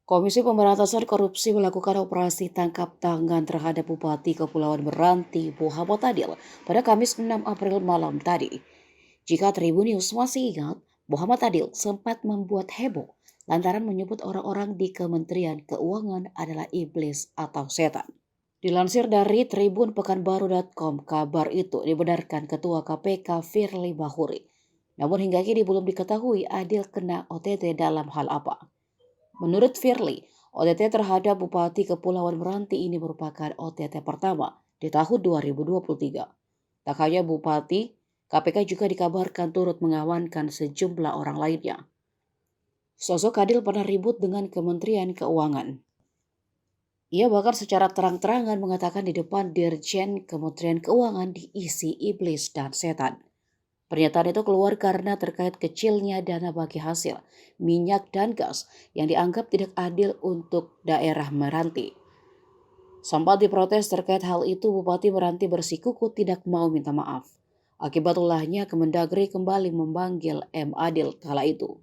Komisi Pemberantasan Korupsi melakukan operasi tangkap tangan terhadap Bupati Kepulauan Meranti, Muhammad Adil, pada Kamis 6 April malam tadi. Jika Tribun News masih ingat, Muhammad Adil sempat membuat heboh lantaran menyebut orang-orang di Kementerian Keuangan adalah iblis atau setan. Dilansir dari Tribun Pekanbaru.com, kabar itu dibenarkan Ketua KPK Firly Bahuri. Namun hingga kini belum diketahui Adil kena OTT dalam hal apa. Menurut Firly, OTT terhadap Bupati Kepulauan Meranti ini merupakan OTT pertama di tahun 2023. Tak hanya Bupati, KPK juga dikabarkan turut mengamankan sejumlah orang lainnya. Sosok Adil pernah ribut dengan Kementerian Keuangan. Ia bahkan secara terang-terangan mengatakan di depan Dirjen Kementerian Keuangan diisi iblis dan setan. Pernyataan itu keluar karena terkait kecilnya dana bagi hasil minyak dan gas yang dianggap tidak adil untuk daerah Meranti. Sempat diprotes terkait hal itu, Bupati Meranti bersikukuh tidak mau minta maaf. Akibat ulahnya, Kemendagri kembali memanggil M. Adil kala itu.